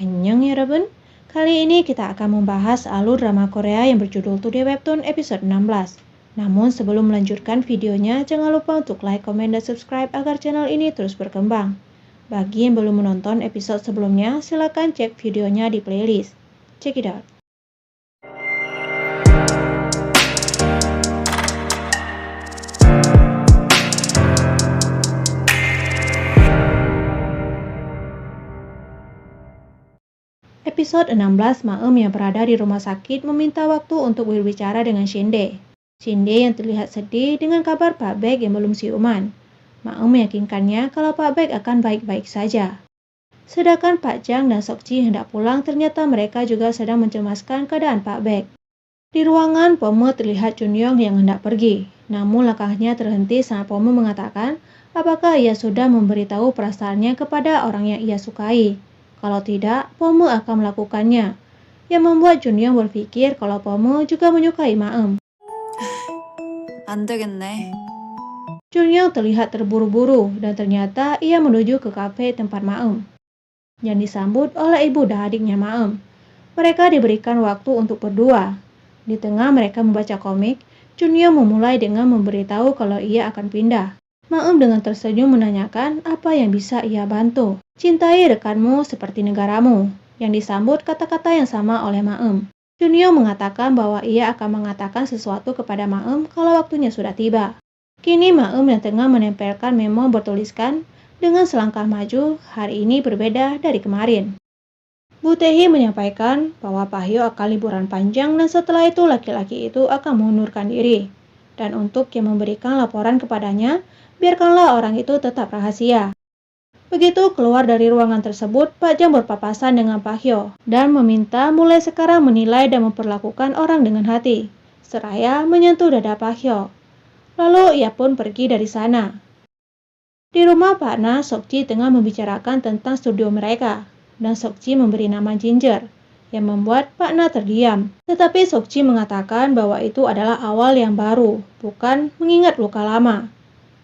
Annyeong 여러분, kali ini kita akan membahas alur drama Korea yang berjudul Today Webtoon episode 16. Namun sebelum melanjutkan videonya, jangan lupa untuk like, komen, dan subscribe agar channel ini terus berkembang. Bagi yang belum menonton episode sebelumnya, silakan cek videonya di playlist. Check it out. Episode 16, Maem yang berada di rumah sakit meminta waktu untuk berbicara dengan Shinde. Shinde yang terlihat sedih dengan kabar Pak Baek yang belum siuman. Maem meyakinkannya kalau Pak Baek akan baik-baik saja. Sedangkan Pak Jang dan Sokji hendak pulang, ternyata mereka juga sedang mencemaskan keadaan Pak Baek. Di ruangan, Pome terlihat Chunyong yang hendak pergi. Namun langkahnya terhenti saat Pome mengatakan apakah ia sudah memberitahu perasaannya kepada orang yang ia sukai. Kalau tidak, Pome akan melakukannya. Yang membuat Chunyong berpikir kalau Pome juga menyukai Maem. 안 되겠네. Chunyong terlihat terburu-buru dan ternyata ia menuju ke kafe tempat Maem yang disambut oleh ibu dan adiknya Maem. Mereka diberikan waktu untuk berdua. Di tengah mereka membaca komik, Chunyong memulai dengan memberitahu kalau ia akan pindah. Maem dengan tersenyum menanyakan apa yang bisa ia bantu. Cintai rekanmu seperti negaramu, yang disambut kata-kata yang sama oleh Maem. Chunyong mengatakan bahwa ia akan mengatakan sesuatu kepada Maem kalau waktunya sudah tiba. Kini Maem yang tengah menempelkan memo bertuliskan, dengan selangkah maju, hari ini berbeda dari kemarin. Bu Tae-hee menyampaikan bahwa Pak Hyo akan liburan panjang dan setelah itu laki-laki itu akan mengundurkan diri. Dan untuk yang memberikan laporan kepadanya, biarkanlah orang itu tetap rahasia. Begitu keluar dari ruangan tersebut, Pak Jang berpapasan dengan Pak Hyo dan meminta mulai sekarang menilai dan memperlakukan orang dengan hati, seraya menyentuh dada Pak Hyo. Lalu ia pun pergi dari sana. Di rumah Pak Na, Sokji tengah membicarakan tentang studio mereka, dan Sokji memberi nama Ginger, yang membuat Pak Na terdiam. Tetapi Sokji mengatakan bahwa itu adalah awal yang baru, bukan mengingat luka lama.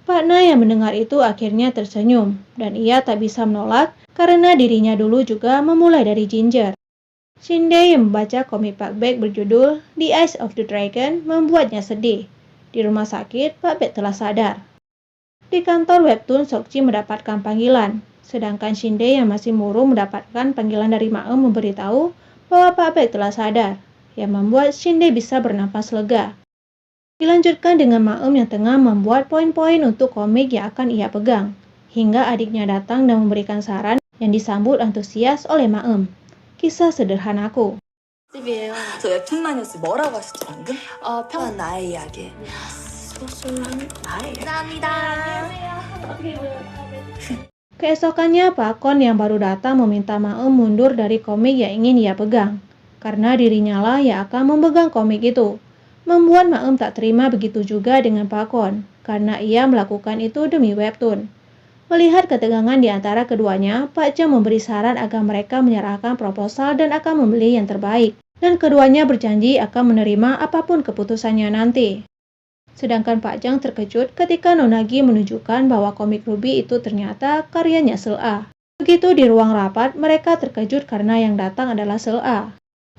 Pak Na yang mendengar itu akhirnya tersenyum, dan ia tak bisa menolak karena dirinya dulu juga memulai dari Ginger. Shinde yang membaca komik Pak Baek berjudul The Eyes of the Dragon membuatnya sedih. Di rumah sakit, Pak Baek telah sadar. Di kantor webtoon, Sokji mendapatkan panggilan, sedangkan Shinde yang masih murung mendapatkan panggilan dari Maem memberitahu bahwa Pak Baek telah sadar, yang membuat Shinde bisa bernafas lega. Dilanjutkan dengan Maem yang tengah membuat poin-poin untuk komik yang akan ia pegang, hingga adiknya datang dan memberikan saran yang disambut antusias oleh Maem. Kisah sederhanaku. 집이에요. 저 웹툰만 했어요. 뭐라고 하셨죠 방금? 평안 나의 이야기. 소소한 나의 이야기. Keesokannya, Pak Kon yang baru datang meminta Maem mundur dari komik yang ingin ia pegang, karena dirinya lah yang akan memegang komik itu. Membuat Maem tak terima, begitu juga dengan Pak Kon, karena ia melakukan itu demi webtoon. Melihat ketegangan di antara keduanya, Pak Jang memberi saran agar mereka menyerahkan proposal dan akan membeli yang terbaik, dan keduanya berjanji akan menerima apapun keputusannya nanti. Sedangkan Pak Jang terkejut ketika Nonagi menunjukkan bahwa komik Ruby itu ternyata karyanya Sel-A. Begitu di ruang rapat, mereka terkejut karena yang datang adalah Sel-A.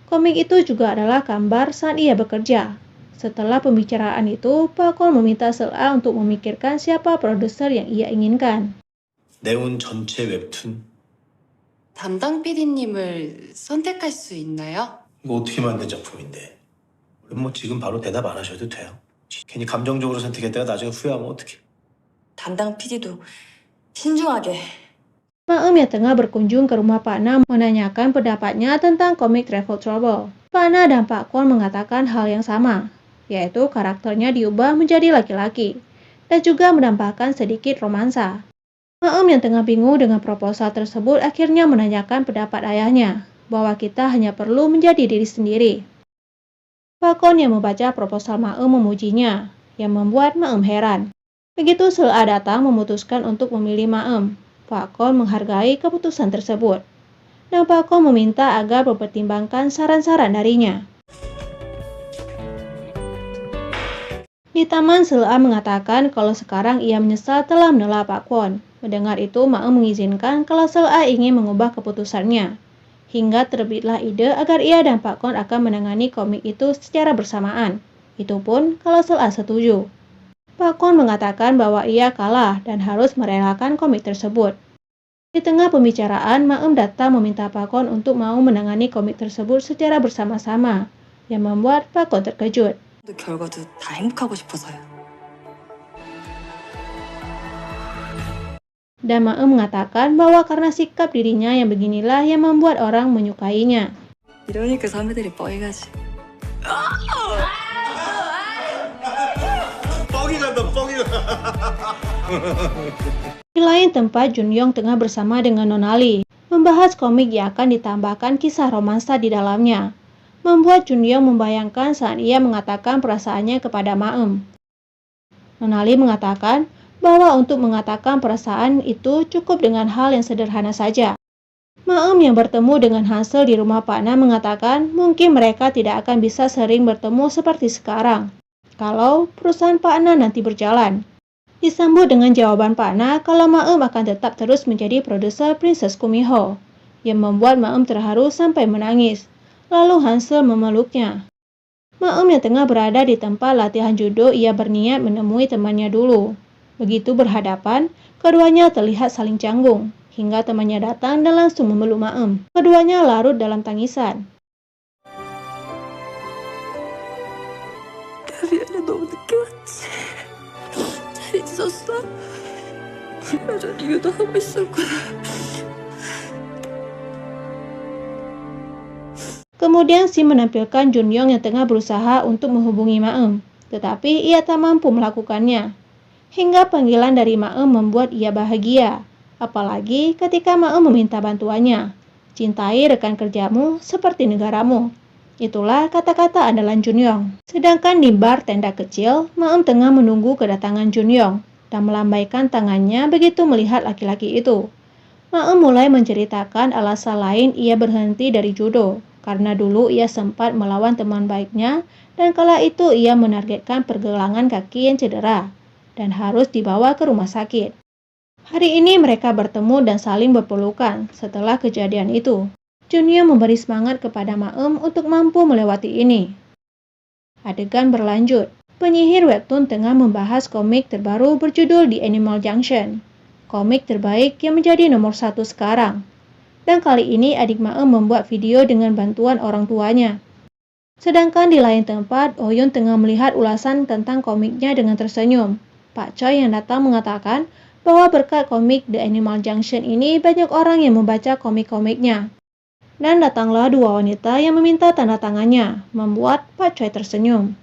Komik itu juga adalah gambar saat ia bekerja. Setelah pembicaraan itu, Pak Kon meminta Sel-A untuk memikirkan siapa produser yang ia inginkan. 내온 전체 웹툰 담당 PD님을 선택할 수 있나요? 이거 어떻게 만든 작품인데 뭐 지금 바로 대답 안 하셔도 돼요. 괜히 감정적으로 선택했다가 나중에 후회하면 어떡해. 담당 PD도 신중하게. Maem yang tengah berkunjung ke rumah Pak Na menanyakan pendapatnya tentang komik Travel Trouble. Pak Na dan Pak Kon mengatakan hal yang sama, yaitu karakternya diubah menjadi laki-laki, dan juga menambahkan sedikit romansa. Maem yang tengah bingung dengan proposal tersebut akhirnya menanyakan pendapat ayahnya, bahwa kita hanya perlu menjadi diri sendiri. Pak Kon yang membaca proposal Maem memujinya, yang membuat Maem heran. Begitu Sel-A datang memutuskan untuk memilih Maem, Pak Kon menghargai keputusan tersebut, dan Pak Kon meminta agar mempertimbangkan saran-saran darinya. Di taman, Sel-A mengatakan kalau sekarang ia menyesal telah menolak Pak Kwon. Mendengar itu, Maem mengizinkan kalau Sel-A ingin mengubah keputusannya. hingga terbitlah ide agar ia dan Pak Kon akan menangani komik itu secara bersamaan. Itu pun kalau Sela setuju. Pak Kon mengatakan bahwa ia kalah dan harus merelakan komik tersebut. Di tengah pembicaraan, Maem datang meminta Pak Kon untuk mau menangani komik tersebut secara bersama-sama, yang membuat Pak Kon terkejut. 결과도 다 행복하고 싶어서요. Dan Maem mengatakan bahwa karena sikap dirinya yang beginilah yang membuat orang menyukainya. 이러니까 선배들이 뻐이가지. 뻥이 간다, 뻥이 간다. Di lain tempat, Junyoung tengah bersama dengan Nonali, membahas komik yang akan ditambahkan kisah romansa di dalamnya. Membuat Junyoung membayangkan saat ia mengatakan perasaannya kepada Maem. Nonali mengatakan bahwa untuk mengatakan perasaan itu cukup dengan hal yang sederhana saja. Maem yang bertemu dengan Hansel di rumah Pak Na mengatakan mungkin mereka tidak akan bisa sering bertemu seperti sekarang kalau perusahaan Pak Na nanti berjalan. Disambut dengan jawaban Pak Na kalau Maem akan tetap terus menjadi produser Princess Kumiho, yang membuat Maem terharu sampai menangis. Lalu Hansel memeluknya. Maem yang tengah berada di tempat latihan judo, ia berniat menemui temannya dulu. Begitu berhadapan, keduanya terlihat saling canggung, hingga temannya datang dan langsung memeluk Maem. Keduanya larut dalam tangisan. 미안해, 너무 늦게 왔지. 잘 있었어? 여전히 유도하고 있었구나. Kemudian Si menampilkan Junyoung yang tengah berusaha untuk menghubungi Maem, tetapi ia tak mampu melakukannya. Hingga panggilan dari Maem membuat ia bahagia, apalagi ketika Maem meminta bantuannya. Cintai rekan kerjamu seperti negaramu. Itulah kata-kata andalan Junyoung. Sedangkan di bar tenda kecil, Maem tengah menunggu kedatangan Junyoung dan melambaikan tangannya begitu melihat laki-laki itu. Maem mulai menceritakan alasan lain ia berhenti dari judo, karena dulu ia sempat melawan teman baiknya dan kala itu ia menargetkan pergelangan kaki yang cedera dan harus dibawa ke rumah sakit. Hari ini mereka bertemu dan saling berpelukan setelah kejadian itu. Junyoung memberi semangat kepada Maem untuk mampu melewati ini. Adegan berlanjut. Penyihir webtoon tengah membahas komik terbaru berjudul The Animal Junction, komik terbaik yang menjadi nomor 1 sekarang. Dan kali ini adik Maem membuat video dengan bantuan orang tuanya. Sedangkan di lain tempat, Oyun tengah melihat ulasan tentang komiknya dengan tersenyum. Pak Choi yang datang mengatakan bahwa berkat komik The Animal Junction ini banyak orang yang membaca komik-komiknya. Dan datanglah dua wanita yang meminta tanda tangannya, membuat Pak Choi tersenyum.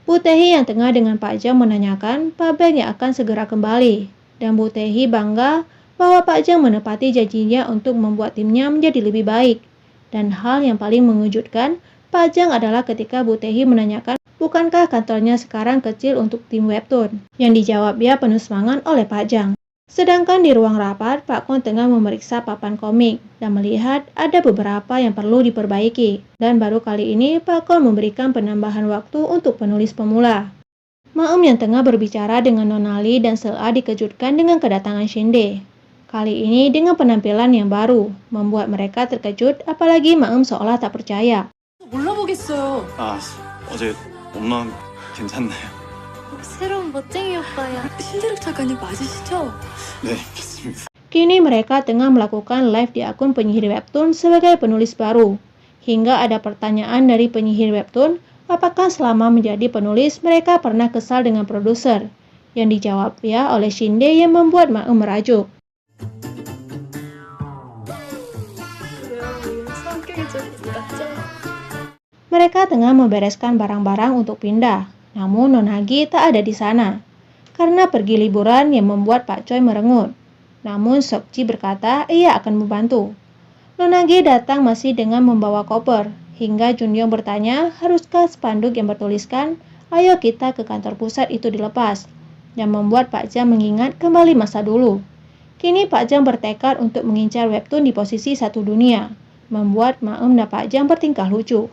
Bu Tae-hee yang tengah dengan Pak Jang menanyakan Pak Baek yang akan segera kembali. Dan Bu Tae-hee bangga bahwa Pak Jang menepati janjinya untuk membuat timnya menjadi lebih baik. Dan hal yang paling mengejutkan, Pak Jang adalah ketika Bu Tae-hee menanyakan, bukankah kantornya sekarang kecil untuk tim webtoon? Yang dijawab dia penuh semangat oleh Pak Jang. Sedangkan di ruang rapat, Pak Kon tengah memeriksa papan komik dan melihat ada beberapa yang perlu diperbaiki. Dan baru kali ini Pak Kon memberikan penambahan waktu untuk penulis pemula. Maem yang tengah berbicara dengan Nonali dan Sela dikejutkan dengan kedatangan Shinde. Kali ini dengan penampilan yang baru, membuat mereka terkejut apalagi Maem seolah tak percaya. 몰라보겠어요. 어제 엄마 괜찮나요? 새로운 멋쟁이 오빠야. 신대륙 작가님 맞으시죠? 네, 맞습니다. Kini mereka tengah melakukan live di akun penyihir webtoon sebagai penulis baru. Hingga ada pertanyaan dari penyihir webtoon, apakah selama menjadi penulis mereka pernah kesal dengan produser? Yang dijawab ya oleh Shinde yang membuat Maem merajuk. Mereka tengah membereskan barang-barang untuk pindah, namun Nonagi tak ada di sana. Karena pergi liburan yang membuat Pak Choi merengut. Namun Sokji berkata ia akan membantu. Nonagi datang masih dengan membawa koper, hingga Junyoung bertanya haruskah spanduk yang bertuliskan, ayo kita ke kantor pusat itu dilepas, yang membuat Pak Jang mengingat kembali masa dulu. Kini Pak Jang bertekad untuk mengincar webtoon di posisi 1 dunia, membuat Maem dan Pak Jang bertingkah lucu.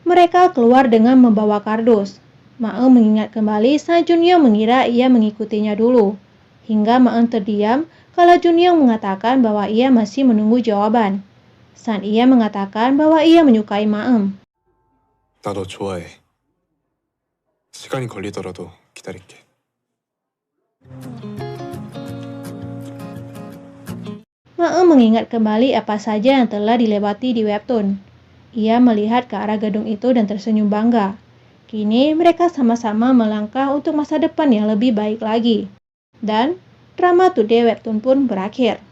Mereka keluar dengan membawa kardus. Maem mengingat kembali saat Junyoung mengira ia mengikutinya dulu. hingga Maem terdiam kalau Junyoung mengatakan bahwa ia masih menunggu jawaban. Saat ia mengatakan bahwa ia menyukai Maem. 나 너 좋아해. 시간이 걸리더라도 기다릴게. Maem mengingat kembali apa saja yang telah dilewati di webtoon. Ia melihat ke arah gedung itu dan tersenyum bangga. Kini mereka sama-sama melangkah untuk masa depan yang lebih baik lagi. Dan drama Today Webtoon pun berakhir.